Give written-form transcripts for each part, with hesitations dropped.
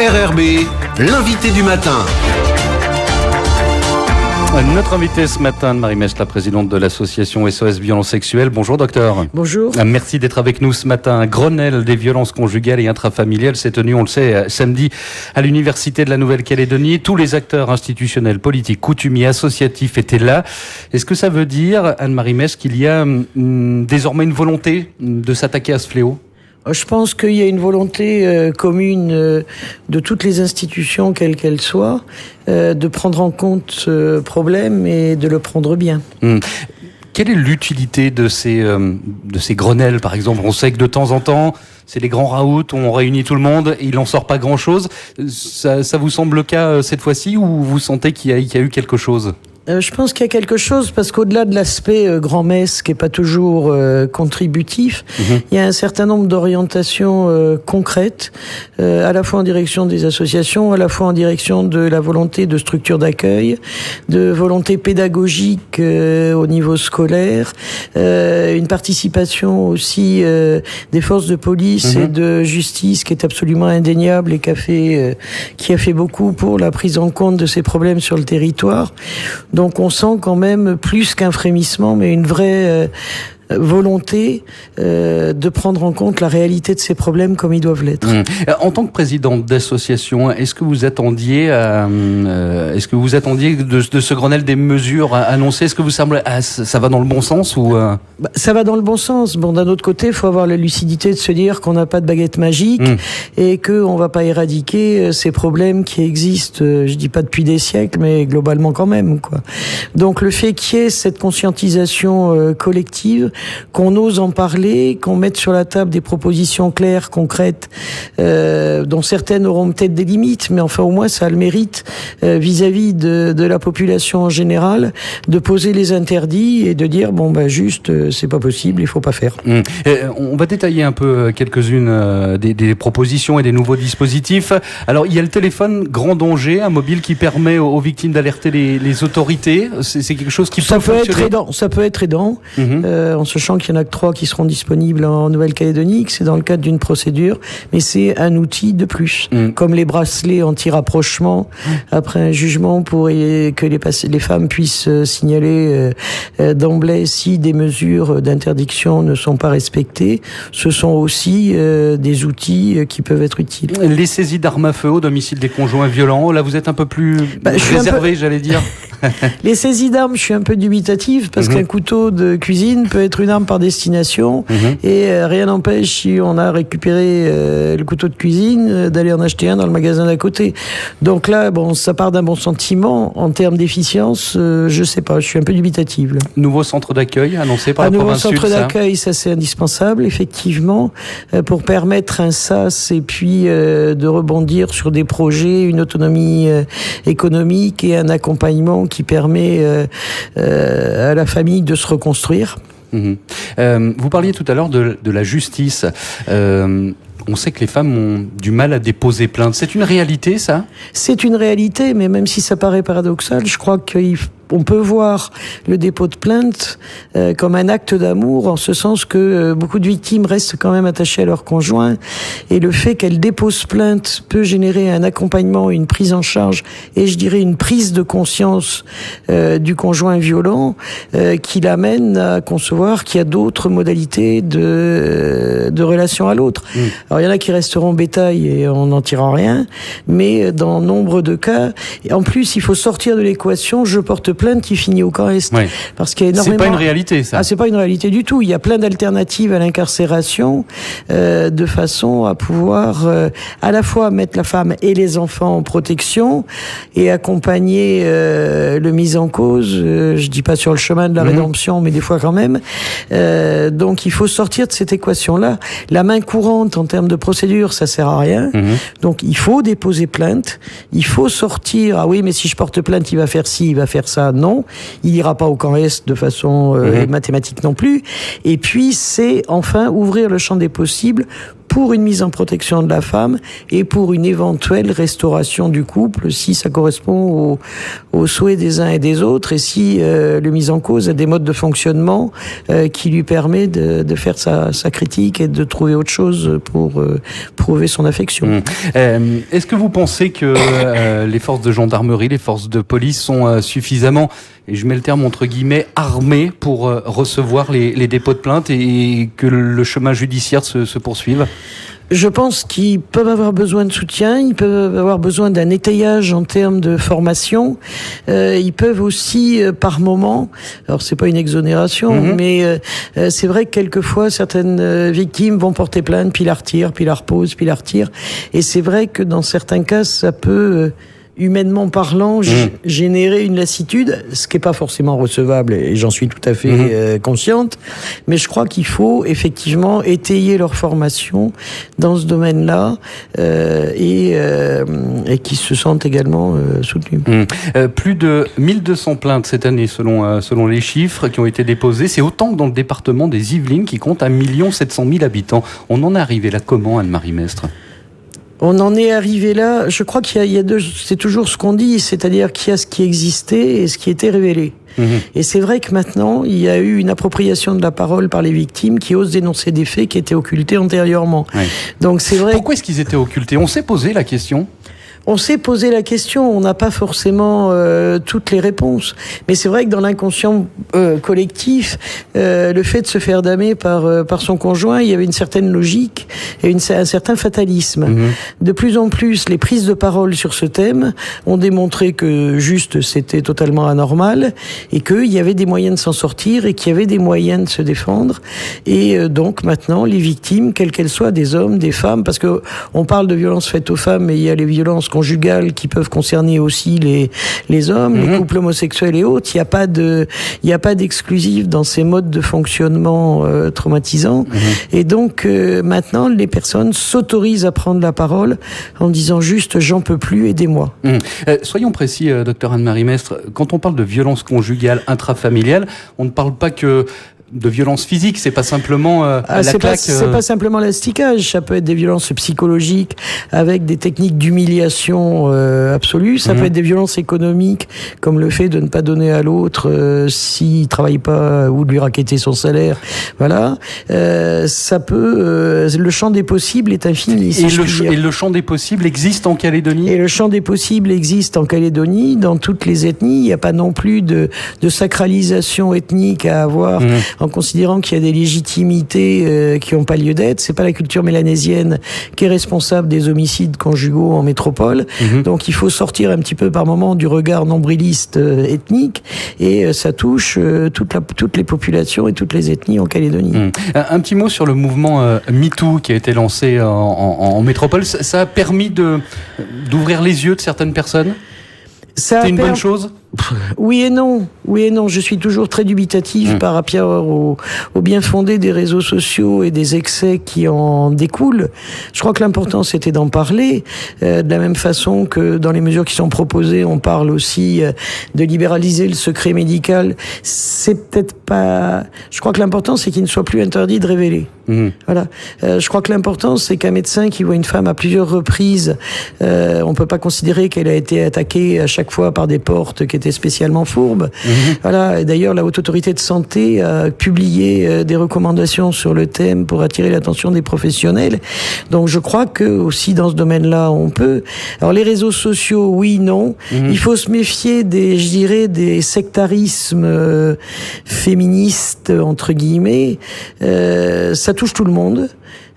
RRB, l'invité du matin. Notre invitée ce matin, Marie-Mèche, la présidente de l'association SOS Violences Sexuelles. Bonjour docteur. Bonjour. Merci d'être avec nous ce matin. Un Grenelle des violences conjugales et intrafamiliales s'est tenu, on le sait, samedi à l'Université de la Nouvelle-Calédonie. Tous les acteurs institutionnels, politiques, coutumiers, associatifs étaient là. Est-ce que ça veut dire, Anne-Marie-Mèche, qu'il y a désormais une volonté de s'attaquer à ce fléau ? Je pense qu'il y a une volonté commune de toutes les institutions, quelles qu'elles soient, de prendre en compte ce problème et de le prendre bien. Quelle est l'utilité de ces Grenelles, par exemple ? On sait que de temps en temps, c'est les grands raouts, on réunit tout le monde et il n'en sort pas grand-chose. Ça vous semble le cas cette fois-ci ou vous sentez qu'il y a eu quelque chose ? Je pense qu'il y a quelque chose parce qu'au-delà de l'aspect grand-messe qui est pas toujours contributif, il y a un certain nombre d'orientations concrètes, à la fois en direction des associations, à la fois en direction de la volonté de structures d'accueil, de volonté pédagogique au niveau scolaire, une participation aussi des forces de police et de justice qui est absolument indéniable et qui a fait beaucoup pour la prise en compte de ces problèmes sur le territoire. Donc on sent quand même plus qu'un frémissement, mais une vraie volonté de prendre en compte la réalité de ces problèmes comme ils doivent l'être. En tant que présidente d'association, est-ce que vous attendiez de ce Grenelle des mesures annoncées ? Est-ce que vous semblez ça va dans le bon sens ou Ça va dans le bon sens. Bon, d'un autre côté, il faut avoir la lucidité de se dire qu'on n'a pas de baguette magique et qu'on va pas éradiquer ces problèmes qui existent. Je dis pas depuis des siècles, mais globalement quand même, quoi. Donc le fait qu'il y ait cette conscientisation collective, qu'on ose en parler, qu'on mette sur la table des propositions claires, concrètes, dont certaines auront peut-être des limites, mais enfin au moins ça a le mérite vis-à-vis de la population en général, de poser les interdits et de dire juste c'est pas possible, il faut pas faire. On va détailler un peu quelques-unes des propositions et des nouveaux dispositifs. Alors il y a le téléphone grand danger, un mobile qui permet aux victimes d'alerter les autorités. C'est quelque chose qui peut fonctionner. Ça peut être aidant. En sachant qu'il y en a que 3 qui seront disponibles en Nouvelle-Calédonie, que c'est dans le cadre d'une procédure, mais c'est un outil de plus. Comme les bracelets anti-rapprochement, après un jugement pour que les femmes puissent signaler d'emblée si des mesures d'interdiction ne sont pas respectées. Ce sont aussi des outils qui peuvent être utiles. Les saisies d'armes à feu au domicile des conjoints violents, là vous êtes un peu plus réservé, j'allais dire. Les saisies d'armes, je suis un peu dubitative parce qu'un couteau de cuisine peut être une arme par destination et rien n'empêche, si on a récupéré le couteau de cuisine, d'aller en acheter un dans le magasin d'à côté. Donc là, ça part d'un bon sentiment. En termes d'efficience, je sais pas, je suis un peu dubitative. Là. Nouveau centre d'accueil annoncé par la province sud. Nouveau centre d'accueil, ça c'est indispensable, effectivement, pour permettre un sas et puis de rebondir sur des projets, une autonomie économique et un accompagnement qui permet à la famille de se reconstruire. Vous parliez tout à l'heure de la justice. On sait que les femmes ont du mal à déposer plainte. C'est une réalité, ça ? C'est une réalité, mais même si ça paraît paradoxal, je crois qu'on peut voir le dépôt de plainte comme un acte d'amour, en ce sens que beaucoup de victimes restent quand même attachées à leur conjoint, et le fait qu'elles déposent plainte peut générer un accompagnement, une prise en charge, et je dirais une prise de conscience du conjoint violent, qui l'amène à concevoir qu'il y a d'autres modalités de relation à l'autre. Alors il y en a qui resteront bétail et on n'en tirera rien, mais dans nombre de cas, et en plus il faut sortir de l'équation je porte plainte qui finit au camp Est. Oui. Parce qu'il y a énormément... C'est pas une réalité, ça. C'est pas une réalité du tout. Il y a plein d'alternatives à l'incarcération, de façon à pouvoir à la fois mettre la femme et les enfants en protection et accompagner le mis en cause. Je dis pas sur le chemin de la rédemption, mais des fois quand même. Donc il faut sortir de cette équation-là. La main courante en termes de procédure, ça sert à rien. Donc il faut déposer plainte. Il faut sortir. Ah oui, mais si je porte plainte, il va faire ci, il va faire ça. Non, il n'ira pas au camp Est de façon mathématique non plus. Et puis c'est enfin ouvrir le champ des possibles pour une mise en protection de la femme et pour une éventuelle restauration du couple si ça correspond aux souhaits des uns et des autres et si le mise en cause a des modes de fonctionnement qui lui permet de faire sa critique et de trouver autre chose pour prouver son affection. Est-ce que vous pensez que les forces de gendarmerie, les forces de police sont suffisamment, et je mets le terme entre guillemets, armées pour recevoir les dépôts de plainte et que le chemin judiciaire se poursuive ? Je pense qu'ils peuvent avoir besoin de soutien, ils peuvent avoir besoin d'un étayage en termes de formation. Ils peuvent aussi, par moment, alors c'est pas une exonération, mais c'est vrai que quelquefois certaines victimes vont porter plainte, puis la retirent, puis la reposent, puis la retirent. Et c'est vrai que dans certains cas, ça peut humainement parlant, générer une lassitude, ce qui n'est pas forcément recevable, et j'en suis tout à fait consciente, mais je crois qu'il faut effectivement étayer leur formation dans ce domaine-là et qu'ils se sentent également soutenus. Plus de 1200 plaintes cette année selon les chiffres qui ont été déposés. C'est autant que dans le département des Yvelines qui compte 1 700 000 habitants. On en est arrivé là comment, Anne-Marie Mestre ? On en est arrivé là, je crois qu'il y a deux, c'est toujours ce qu'on dit, c'est-à-dire qu'il y a ce qui existait et ce qui était révélé. Et c'est vrai que maintenant, il y a eu une appropriation de la parole par les victimes qui osent dénoncer des faits qui étaient occultés antérieurement. Oui. Donc c'est vrai. Pourquoi est-ce qu'ils étaient occultés ? On s'est posé la question. On s'est posé la question, on n'a pas forcément toutes les réponses. Mais c'est vrai que dans l'inconscient collectif, le fait de se faire damer par son conjoint, il y avait une certaine logique et un certain fatalisme. De plus en plus, les prises de parole sur ce thème ont démontré que juste c'était totalement anormal et qu'il y avait des moyens de s'en sortir et qu'il y avait des moyens de se défendre. Et donc maintenant, les victimes, quelles qu'elles soient, des hommes, des femmes, parce que on parle de violences faites aux femmes, mais il y a les violences conjugales qui peuvent concerner aussi les hommes, les couples homosexuels et autres. Il n'y a pas d'exclusif dans ces modes de fonctionnement traumatisants. Et donc maintenant, les personnes s'autorisent à prendre la parole en disant juste j'en peux plus, aidez-moi. Soyons précis, docteur Anne-Marie Mestre. Quand on parle de violence conjugale intrafamiliale, on ne parle pas que de violence physique, c'est pas simplement la claque. C'est pas simplement l'asticage, ça peut être des violences psychologiques avec des techniques d'humiliation absolue, ça peut être des violences économiques comme le fait de ne pas donner à l'autre s'il travaille pas ou de lui racketter son salaire. Voilà, ça peut le champ des possibles est infini. Et le champ des possibles existe en Calédonie. Et le champ des possibles existe en Calédonie, dans toutes les ethnies. Il n'y a pas non plus de sacralisation ethnique à avoir. En considérant qu'il y a des légitimités qui n'ont pas lieu d'être. C'est pas la culture mélanésienne qui est responsable des homicides conjugaux en métropole. Donc il faut sortir un petit peu par moment du regard nombriliste ethnique et ça touche toutes les populations et toutes les ethnies en Calédonie. Un petit mot sur le mouvement MeToo qui a été lancé en métropole. Ça a permis d'ouvrir les yeux de certaines personnes ? C'est une bonne chose ? Oui et non. Je suis toujours très dubitatif par rapport au bien fondé des réseaux sociaux et des excès qui en découlent. Je crois que l'important c'était d'en parler, de la même façon que dans les mesures qui sont proposées, on parle aussi de libéraliser le secret médical. C'est peut-être pas. Je crois que l'important c'est qu'il ne soit plus interdit de révéler. Voilà. Je crois que l'important c'est qu'un médecin qui voit une femme à plusieurs reprises, on peut pas considérer qu'elle a été attaquée à chaque fois par des portes qui étaient spécialement fourbes. Voilà. Et d'ailleurs, la Haute Autorité de Santé a publié des recommandations sur le thème pour attirer l'attention des professionnels. Donc, je crois que aussi dans ce domaine-là, on peut. Alors, les réseaux sociaux, oui, non. Il faut se méfier des sectarismes féministes entre guillemets. Ça touche tout le monde.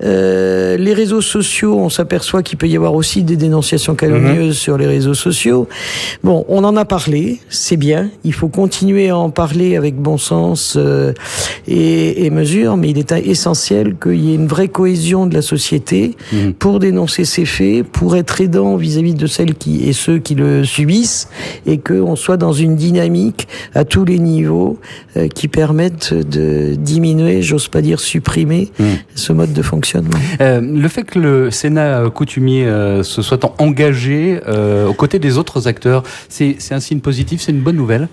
Les réseaux sociaux, on s'aperçoit qu'il peut y avoir aussi des dénonciations calomnieuses sur les réseaux sociaux. Bon, on en a parlé, c'est bien. Il faut continuer à en parler avec bon sens et mesure, mais il est essentiel qu'il y ait une vraie cohésion de la société pour dénoncer ces faits, pour être aidant vis-à-vis de celles et ceux qui le subissent, et qu'on soit dans une dynamique à tous les niveaux qui permettent de diminuer, j'ose pas dire supprimer, ce mode de fonctionnement. Le fait que le Sénat coutumier se soit engagé aux côtés des autres acteurs, c'est un signe positif, c'est une bonne nouvelle ?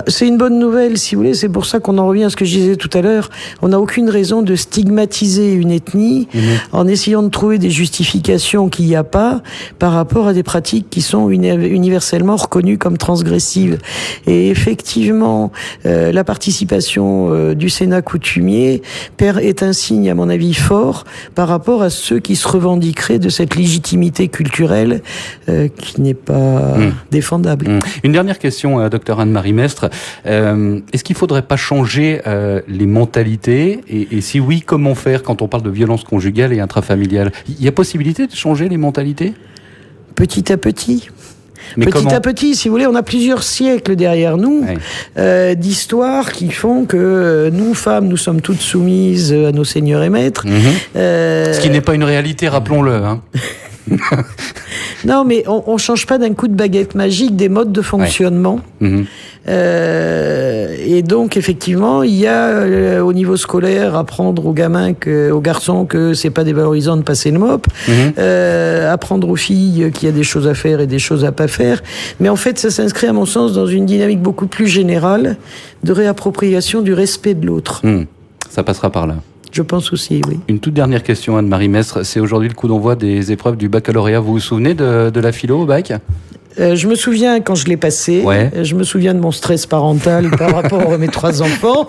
C'est une bonne nouvelle, si vous voulez. C'est pour ça qu'on en revient à ce que je disais tout à l'heure. On n'a aucune raison de stigmatiser une ethnie en essayant de trouver des justifications qu'il n'y a pas par rapport à des pratiques qui sont universellement reconnues comme transgressives. Et effectivement, la participation du Sénat coutumier est un signe, à mon avis, fort par rapport à ceux qui se revendiqueraient de cette légitimité culturelle qui n'est pas défendable. Une dernière question, docteur Anne-Marie Mestre. Est-ce qu'il ne faudrait pas changer les mentalités et si oui, comment faire quand on parle de violence conjugale et intrafamiliale? Il y a possibilité de changer les mentalités? Petit à petit. Mais à petit, si vous voulez, on a plusieurs siècles derrière nous d'histoires qui font que nous, femmes, nous sommes toutes soumises à nos seigneurs et maîtres. Ce qui n'est pas une réalité, rappelons-le. Hein. Non, mais on change pas d'un coup de baguette magique des modes de fonctionnement. Et donc, effectivement, il y a au niveau scolaire apprendre aux gamins, aux garçons que c'est pas dévalorisant de passer le mop. Apprendre aux filles qu'il y a des choses à faire et des choses à pas faire. Mais en fait, ça s'inscrit à mon sens dans une dynamique beaucoup plus générale de réappropriation du respect de l'autre. Ça passera par là. Je pense aussi, oui. Une toute dernière question, Anne-Marie Mestre. C'est aujourd'hui le coup d'envoi des épreuves du baccalauréat. Vous vous souvenez de la philo au bac? Je me souviens quand je l'ai passé. Je me souviens de mon stress parental par rapport à mes 3 enfants.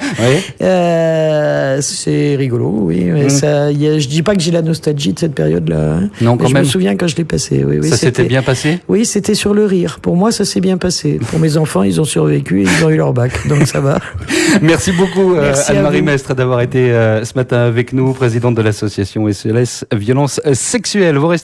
C'est rigolo, oui. Mais je dis pas que j'ai la nostalgie de cette période-là. Non, quand je même. Me souviens quand je l'ai passé. Oui, ça s'était bien passé? Oui, c'était sur le rire. Pour moi, ça s'est bien passé. Pour mes enfants, ils ont survécu et ils ont eu leur bac. Donc ça va. Merci beaucoup, Anne-Marie Mestre, d'avoir été ce matin avec nous, présidente de l'association SOS Violence Sexuelle. Vous restez